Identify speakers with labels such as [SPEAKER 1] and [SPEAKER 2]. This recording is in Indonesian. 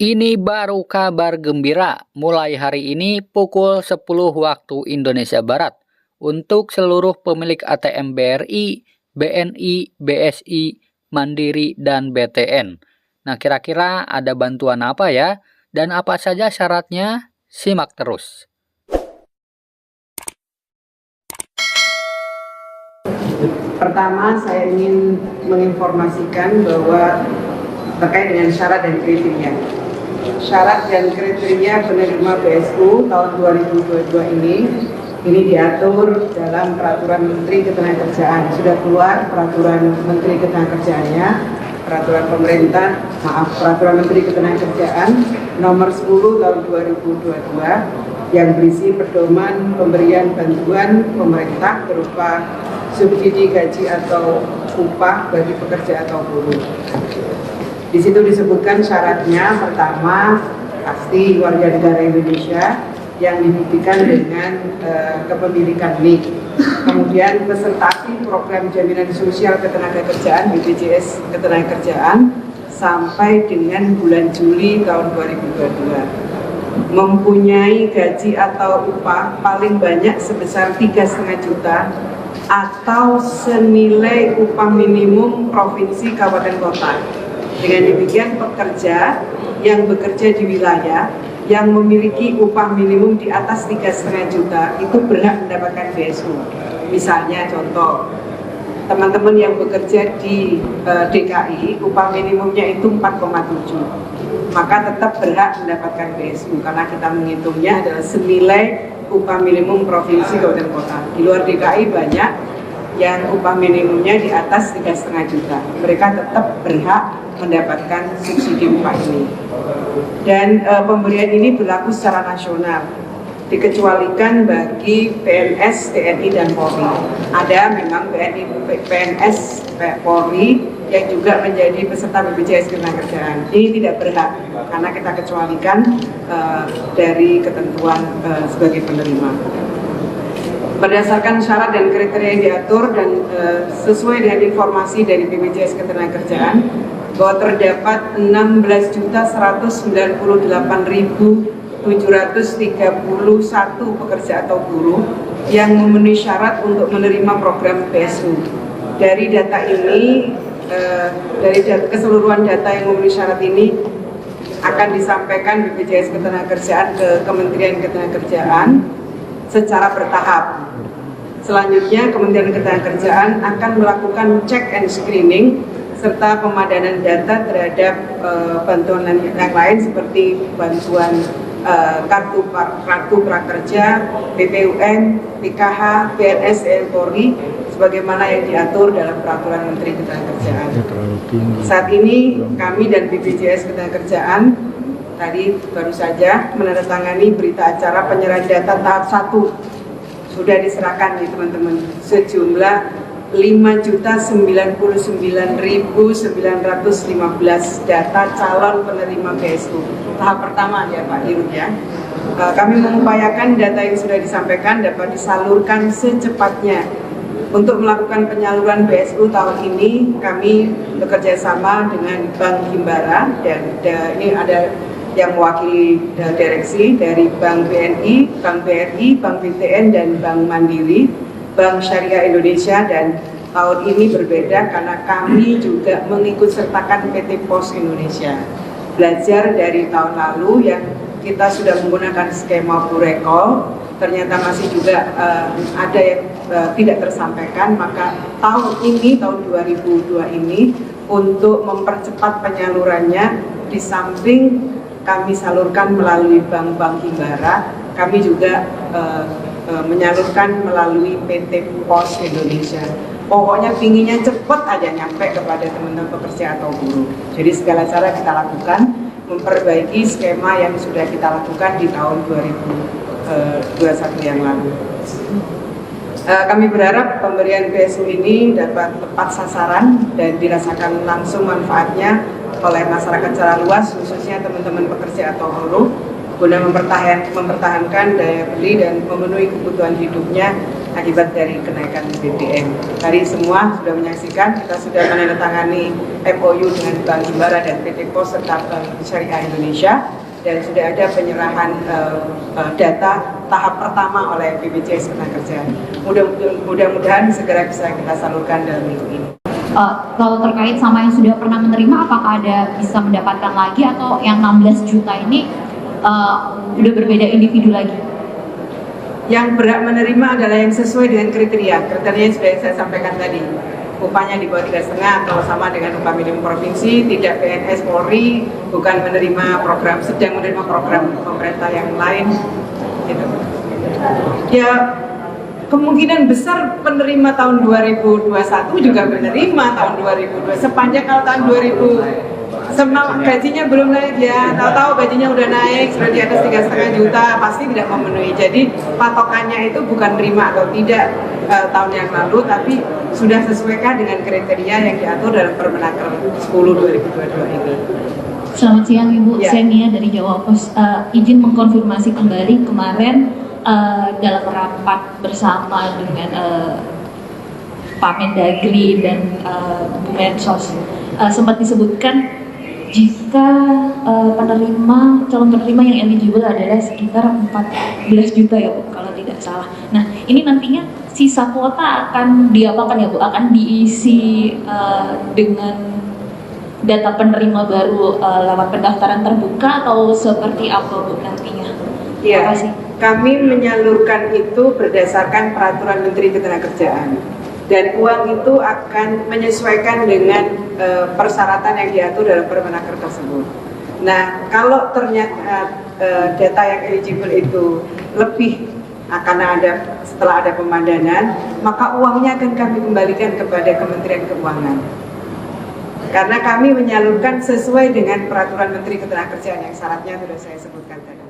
[SPEAKER 1] Ini baru kabar gembira, mulai hari ini pukul 10 waktu Indonesia Barat untuk seluruh pemilik ATM BRI, BNI, BSI, Mandiri, dan BTN. Nah, kira-kira ada bantuan apa ya? Dan apa saja syaratnya? Simak terus.
[SPEAKER 2] Pertama, saya ingin menginformasikan bahwa terkait dengan syarat dan kriteria. Syarat dan kriteria penerima BSU tahun 2022 ini diatur dalam Peraturan Menteri Ketenagakerjaan. Sudah keluar Peraturan Menteri Ketenagakerjaannya, Peraturan Menteri Ketenagakerjaan nomor 10 tahun 2022 yang berisi pedoman pemberian bantuan pemerintah berupa subsidi gaji atau upah bagi pekerja atau buruh. Di situ disebutkan syaratnya, pertama pasti warga negara Indonesia yang dibuktikan dengan kepemilikan NIK. Kemudian presentasi program jaminan sosial ketenagakerjaan BPJS Ketenagakerjaan sampai dengan bulan Juli tahun 2022. Mempunyai gaji atau upah paling banyak sebesar 3,5 juta atau senilai upah minimum provinsi kabupaten kota. Dengan demikian, pekerja yang bekerja di wilayah yang memiliki upah minimum di atas 3,5 juta itu berhak mendapatkan BSU. Misalnya contoh, teman-teman yang bekerja di DKI upah minimumnya itu 4,7, maka tetap berhak mendapatkan BSU karena kita menghitungnya adalah senilai upah minimum provinsi kabupaten kota. Di luar DKI banyak yang upah minimumnya di atas 3,5 juta. Mereka tetap berhak mendapatkan subsidi upah ini. Dan pemberian ini berlaku secara nasional, dikecualikan bagi PNS, TNI, dan Polri. Ada memang PNS, Polri yang juga menjadi peserta BPJS Ketenagakerjaan. Ini tidak berhak karena kita kecualikan dari ketentuan sebagai penerima. Berdasarkan syarat dan kriteria yang diatur dan sesuai dengan informasi dari BPJS Ketenagakerjaan bahwa terdapat 16.198.731 pekerja atau buruh yang memenuhi syarat untuk menerima program BSU. Dari data ini, keseluruhan data yang memenuhi syarat ini akan disampaikan BPJS Ketenagakerjaan ke Kementerian Ketenagakerjaan secara bertahap. Selanjutnya, Kementerian Ketenagakerjaan akan melakukan check and screening serta pemadanan data terhadap bantuan yang lain seperti bantuan kartu prakerja, BPUN, PKH, PNS, Polri, sebagaimana yang diatur dalam Peraturan Menteri Ketenagakerjaan. Saat ini kami dan BPJS Ketenagakerjaan tadi baru saja menandatangani berita acara penyerahan data tahap 1. Sudah diserahkan nih teman-teman, sejumlah 5.099.915 data calon penerima BSU. Tahap pertama ya Pak Dirut ya. Kami mengupayakan data yang sudah disampaikan dapat disalurkan secepatnya. Untuk melakukan penyaluran BSU tahun ini, kami bekerja sama dengan Bank Himbara dan ini ada yang mewakili direksi dari Bank BNI, Bank BRI, Bank BTN, dan Bank Mandiri, Bank Syariah Indonesia. Dan tahun ini berbeda karena kami juga mengikut sertakan PT Pos Indonesia. Belajar dari tahun lalu yang kita sudah menggunakan skema Burekol, ternyata masih juga ada yang tidak tersampaikan, maka tahun 2002 ini untuk mempercepat penyalurannya, di samping kami salurkan melalui bank-bank Himbara, kami juga menyalurkan melalui PT Pos Indonesia. Pokoknya pinginnya cepat aja nyampe kepada teman-teman pekerja atau buruh. Jadi segala cara kita lakukan, memperbaiki skema yang sudah kita lakukan di tahun 2021 yang lalu. Kami berharap pemberian BSU ini dapat tepat sasaran dan dirasakan langsung manfaatnya oleh masyarakat secara luas, khususnya teman-teman pekerja atau buruh, guna mempertahankan daya beli dan memenuhi kebutuhan hidupnya akibat dari kenaikan BBM. Tadi semua sudah menyaksikan, kita sudah menandatangani MOU dengan Bank Himbara dan PT Pos serta Bank Syariah Indonesia, dan sudah ada penyerahan data tahap pertama oleh BPJS Ketenagakerjaan. Mudah-mudahan segera bisa kita salurkan dalam minggu ini.
[SPEAKER 3] Kalau terkait sama yang sudah pernah menerima, apakah ada bisa mendapatkan lagi atau yang 16 juta ini udah berbeda individu lagi?
[SPEAKER 2] Yang berhak menerima adalah yang sesuai dengan kriteria yang sudah saya sampaikan tadi. Upahnya di bawah 3,5 atau sama dengan upah minimum provinsi, tidak PNS Polri, bukan menerima program, sedang menerima program pemerintah yang lain. Gitu. Ya, kemungkinan besar penerima tahun 2021 juga menerima tahun 2022. Sepanjang kalau tahun 2000 gajinya belum naik ya, tahu-tahu gajinya udah naik sudah di atas 3,5 juta, pasti tidak memenuhi. Jadi patokannya itu bukan terima atau tidak tahun yang lalu, tapi sudah sesuaikan dengan kriteria yang diatur dalam Permenaker 10 2022 ini.
[SPEAKER 3] Selamat siang Ibu,
[SPEAKER 2] Ya.
[SPEAKER 3] saya Nia dari Jawa Pos. Izin mengkonfirmasi kembali kemarin dalam rapat bersama dengan Pak Mendagri dan Bu Mensos sempat disebutkan jika calon penerima yang eligible adalah sekitar 14 juta ya Bu, kalau tidak salah. Nah, ini nantinya sisa kuota akan diapakan ya Bu? Akan diisi dengan data penerima baru lewat pendaftaran terbuka atau seperti apa Bu nantinya?
[SPEAKER 2] Ya,
[SPEAKER 3] Terima kasih.
[SPEAKER 2] kami menyalurkan itu berdasarkan peraturan Menteri Ketenagakerjaan. Dan uang itu akan menyesuaikan dengan persyaratan yang diatur dalam Permenaker tersebut. Nah, kalau ternyata data yang eligible itu lebih karena setelah ada pemandanan, maka uangnya akan kami kembalikan kepada Kementerian Keuangan. Karena kami menyalurkan sesuai dengan peraturan Menteri Ketenagakerjaan yang syaratnya sudah saya sebutkan tadi.